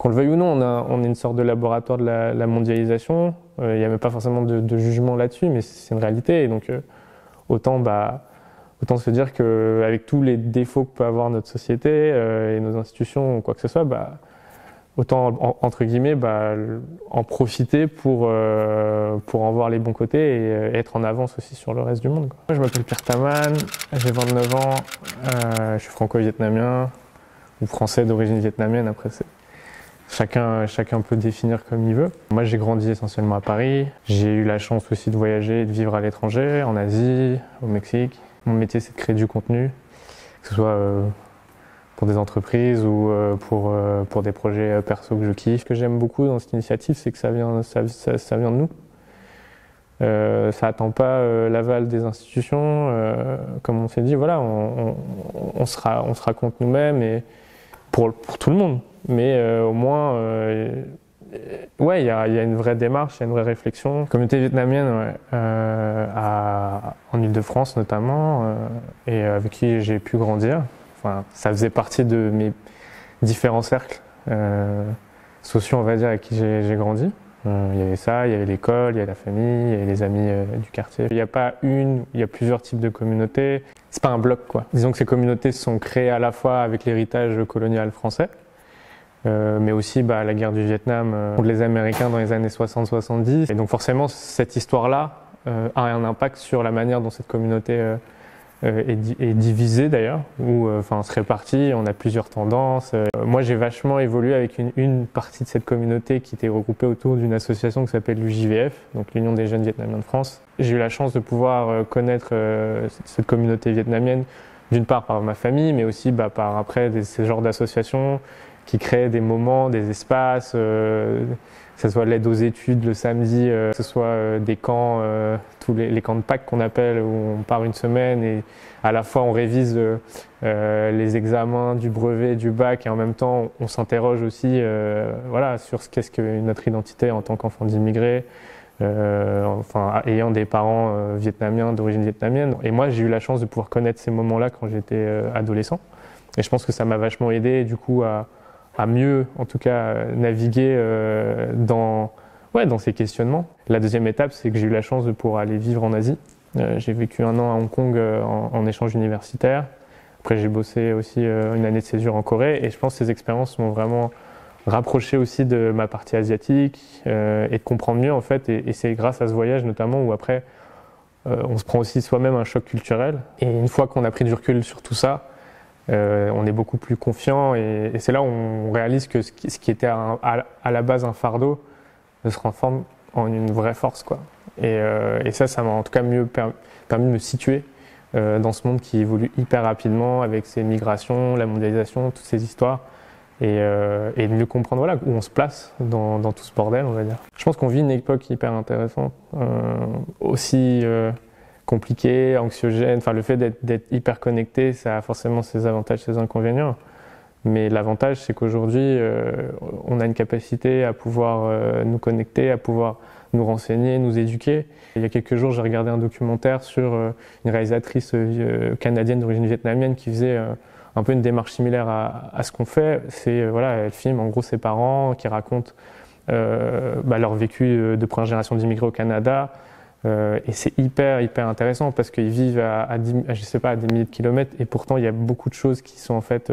qu'on le veuille ou non, on est une sorte de laboratoire de la mondialisation. Il n'y a même pas forcément de jugement là-dessus, mais c'est une réalité. Et donc, autant se dire qu'avec tous les défauts que peut avoir notre société et nos institutions ou quoi que ce soit, autant, entre guillemets, en profiter pour en voir les bons côtés et être en avance aussi sur le reste du monde, quoi. Moi, je m'appelle Pierre Taman, j'ai 29 ans, je suis franco-vietnamien ou français d'origine vietnamienne. Après, chacun peut définir comme il veut. Moi, j'ai grandi essentiellement à Paris. J'ai eu la chance aussi de voyager et de vivre à l'étranger, en Asie, au Mexique. Mon métier, c'est de créer du contenu, que ce soit pour des entreprises ou pour des projets perso que je kiffe. Ce que j'aime beaucoup dans cette initiative, c'est que ça vient de nous. Ça attend pas l'aval des institutions. Comme on s'est dit, voilà, on se raconte nous-mêmes et pour tout le monde. Mais au moins, ouais, il y a une vraie démarche, il y a une vraie réflexion. La communauté vietnamienne, ouais, en Île-de-France notamment, et avec qui j'ai pu grandir. Enfin, ça faisait partie de mes différents cercles sociaux, on va dire, avec qui j'ai grandi. Il y avait ça, il y avait l'école, il y avait la famille, il y avait les amis du quartier. Il n'y a pas il y a plusieurs types de communautés. C'est pas un bloc, quoi. Disons que ces communautés se sont créées à la fois avec l'héritage colonial français, mais aussi la guerre du Vietnam contre les Américains dans les années 60-70. Et donc forcément, cette histoire-là a un impact sur la manière dont cette communauté est divisée d'ailleurs, ou se répartit, on a plusieurs tendances. Moi j'ai vachement évolué avec une partie de cette communauté qui était regroupée autour d'une association qui s'appelle l'UJVF, donc l'Union des jeunes vietnamiens de France. J'ai eu la chance de pouvoir connaître cette communauté vietnamienne, d'une part par ma famille, mais aussi par après ces genres d'associations qui créent des moments, des espaces, que ce soit l'aide aux études le samedi, que ce soit des camps, tous les camps de Pâques qu'on appelle, où on part une semaine et à la fois on révise les examens du brevet, du bac, et en même temps on s'interroge aussi sur ce qu'est-ce que notre identité en tant qu'enfant d'immigrés, ayant des parents vietnamiens, d'origine vietnamienne. Et moi j'ai eu la chance de pouvoir connaître ces moments-là quand j'étais adolescent. Et je pense que ça m'a vachement aidé du coup à mieux, en tout cas, naviguer dans ces questionnements. La deuxième étape, c'est que j'ai eu la chance de pouvoir aller vivre en Asie. J'ai vécu 1 an à Hong Kong en échange universitaire. Après, j'ai bossé aussi une année de césure en Corée. Et je pense que ces expériences m'ont vraiment rapproché aussi de ma partie asiatique et de comprendre mieux, en fait. Et c'est grâce à ce voyage, notamment, où après, on se prend aussi soi-même un choc culturel. Et une fois qu'on a pris du recul sur tout ça, on est beaucoup plus confiant et c'est là où on réalise que ce qui était à la base un fardeau se transforme en une vraie force, quoi. Et ça m'a en tout cas mieux permis de me situer dans ce monde qui évolue hyper rapidement avec ses migrations, la mondialisation, toutes ces histoires et de mieux comprendre où on se place dans tout ce bordel, on va dire. Je pense qu'on vit une époque hyper intéressante, aussi compliqué, anxiogène. Enfin, le fait d'être hyper connecté, ça a forcément ses avantages, ses inconvénients. Mais l'avantage, c'est qu'aujourd'hui, on a une capacité à pouvoir nous connecter, à pouvoir nous renseigner, nous éduquer. Il y a quelques jours, j'ai regardé un documentaire sur une réalisatrice canadienne d'origine vietnamienne qui faisait un peu une démarche similaire à ce qu'on fait. Elle filme en gros ses parents qui racontent leur vécu de première génération d'immigrés au Canada. Et c'est hyper intéressant parce qu'ils vivent à des milliers de kilomètres et pourtant il y a beaucoup de choses qui sont en fait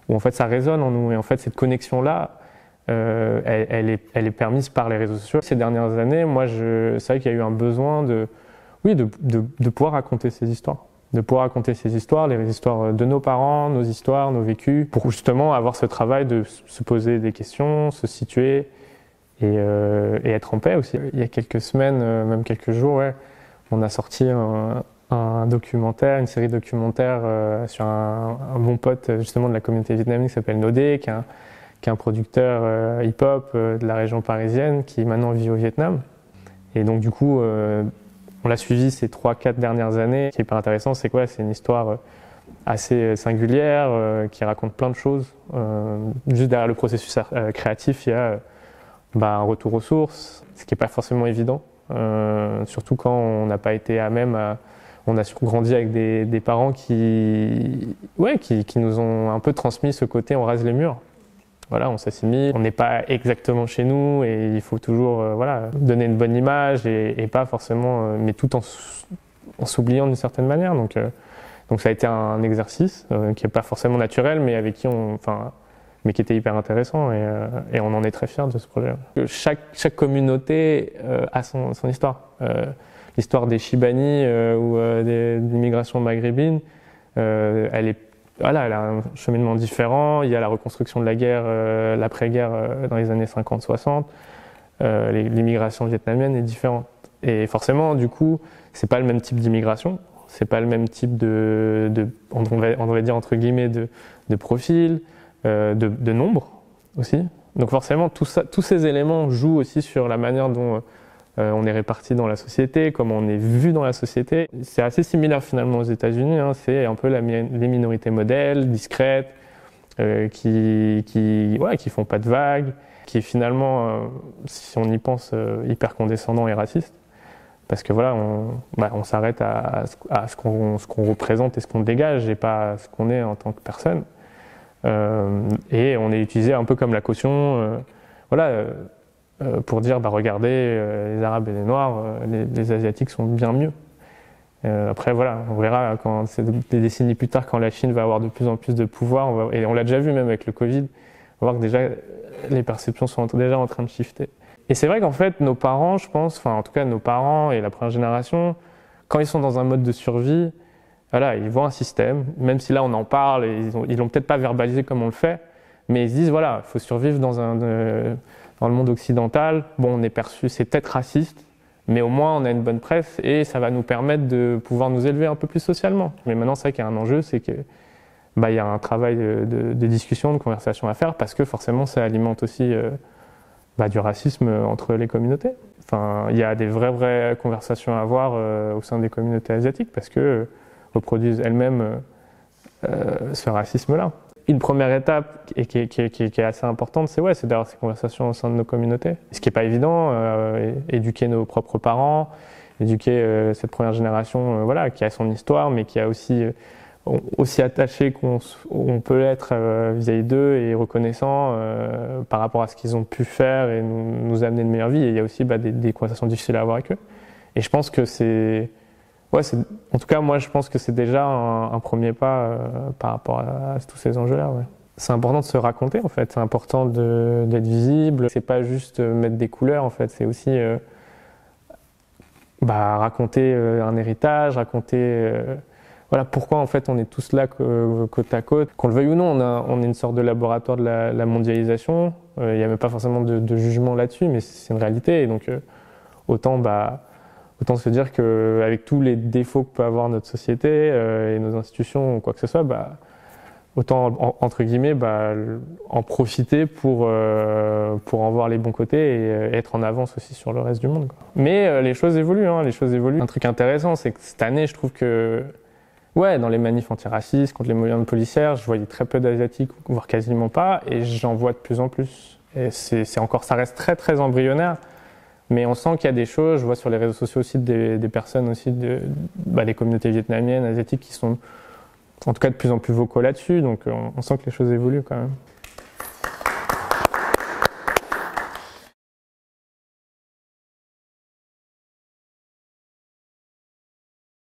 où en fait ça résonne en nous et en fait cette connexion là elle est permise par les réseaux sociaux. Ces dernières années, moi c'est vrai qu'il y a eu un besoin de pouvoir raconter ces histoires, les histoires de nos parents, nos histoires, nos vécus, pour justement avoir ce travail de se poser des questions, se situer. Et être en paix aussi. Il y a quelques semaines, même quelques jours, on a sorti un documentaire, une série documentaire sur un bon pote justement de la communauté vietnamienne qui s'appelle Nodé, qui est un producteur hip-hop de la région parisienne qui maintenant vit au Vietnam. Et donc du coup, on l'a suivi ces 3-4 dernières années. Ce qui est hyper intéressant, c'est c'est une histoire assez singulière qui raconte plein de choses. Juste derrière le processus créatif, il y a un retour aux sources, ce qui n'est pas forcément évident, surtout quand on n'a pas été à même on a grandi avec des parents qui nous ont un peu transmis ce côté on rase les murs. Voilà, on s'assimile, on n'est pas exactement chez nous et il faut toujours voilà, donner une bonne image et pas forcément, mais tout en s'oubliant d'une certaine manière. Donc ça a été un exercice qui n'est pas forcément naturel, mais avec qui mais qui était hyper intéressant et on en est très fiers de ce projet. Chaque communauté a son histoire. L'histoire des Chibani ou de l'immigration maghrébine, elle a un cheminement différent. Il y a la reconstruction de la guerre, l'après-guerre dans les années 50-60. L'immigration vietnamienne est différente. Et forcément, du coup, c'est pas le même type d'immigration. C'est pas le même type on va dire entre guillemets, de profil, de nombre aussi. Donc forcément, tous ces éléments jouent aussi sur la manière dont on est réparti dans la société, comment on est vu dans la société. C'est assez similaire finalement aux États-Unis. Hein. C'est un peu les minorités modèles, discrètes, qui font pas de vagues, qui finalement, si on y pense, hyper condescendant et raciste. Parce que voilà, on s'arrête à ce qu'on représente et ce qu'on dégage et pas à ce qu'on est en tant que personne. Et on est utilisé un peu comme la caution. Pour dire regardez, les Arabes et les Noirs, les Asiatiques sont bien mieux. Après voilà, on verra quand des décennies plus tard, quand la Chine va avoir de plus en plus de pouvoir, et on l'a déjà vu même avec le Covid, on va voir que déjà les perceptions sont déjà en train de shifter. Et c'est vrai qu'en fait nos parents, je pense, en tout cas nos parents et la première génération, quand ils sont dans un mode de survie, voilà, ils voient un système, même si là on en parle, et ils l'ont peut-être pas verbalisé comme on le fait, mais ils se disent voilà, il faut survivre dans le monde occidental, on est perçu, c'est peut-être raciste, mais au moins on a une bonne presse et ça va nous permettre de pouvoir nous élever un peu plus socialement. Mais maintenant, c'est vrai qu'il y a un enjeu, c'est que il y a un travail de discussion, de conversation à faire, parce que forcément ça alimente aussi du racisme entre les communautés. Il y a des vraies conversations à avoir au sein des communautés asiatiques, parce que reproduisent elles-mêmes ce racisme-là. Une première étape qui est assez importante, c'est d'avoir ces conversations au sein de nos communautés. Ce qui n'est pas évident, éduquer nos propres parents, éduquer cette première génération qui a son histoire, mais qui a aussi attaché qu'on peut être vis-à-vis d'eux et reconnaissant par rapport à ce qu'ils ont pu faire et nous amener une meilleure vie. Et il y a aussi des conversations difficiles à avoir avec eux. Et je pense que en tout cas, moi, je pense que c'est déjà un premier pas par rapport à tous ces enjeux-là. Ouais. C'est important de se raconter, en fait. C'est important d'être visible. C'est pas juste mettre des couleurs, en fait. C'est aussi raconter un héritage, raconter pourquoi, en fait, on est tous là côte à côte. Qu'on le veuille ou non, on est une sorte de laboratoire de la mondialisation. Il n'y a même pas forcément de jugement là-dessus, mais c'est une réalité. Et donc, autant se dire qu'avec tous les défauts que peut avoir notre société et nos institutions ou quoi que ce soit, autant, entre guillemets, en profiter pour en voir les bons côtés et être en avance aussi sur le reste du monde. Quoi. Mais les choses évoluent, les choses évoluent. Un truc intéressant, c'est que cette année, je trouve que dans les manifs antiracistes, contre les violences policières, je voyais très peu d'Asiatiques, voire quasiment pas, et j'en vois de plus en plus. Et ça reste très très embryonnaire. Mais on sent qu'il y a des choses, je vois sur les réseaux sociaux aussi des personnes aussi des communautés vietnamiennes, asiatiques qui sont en tout cas de plus en plus vocaux là-dessus, donc on sent que les choses évoluent quand même.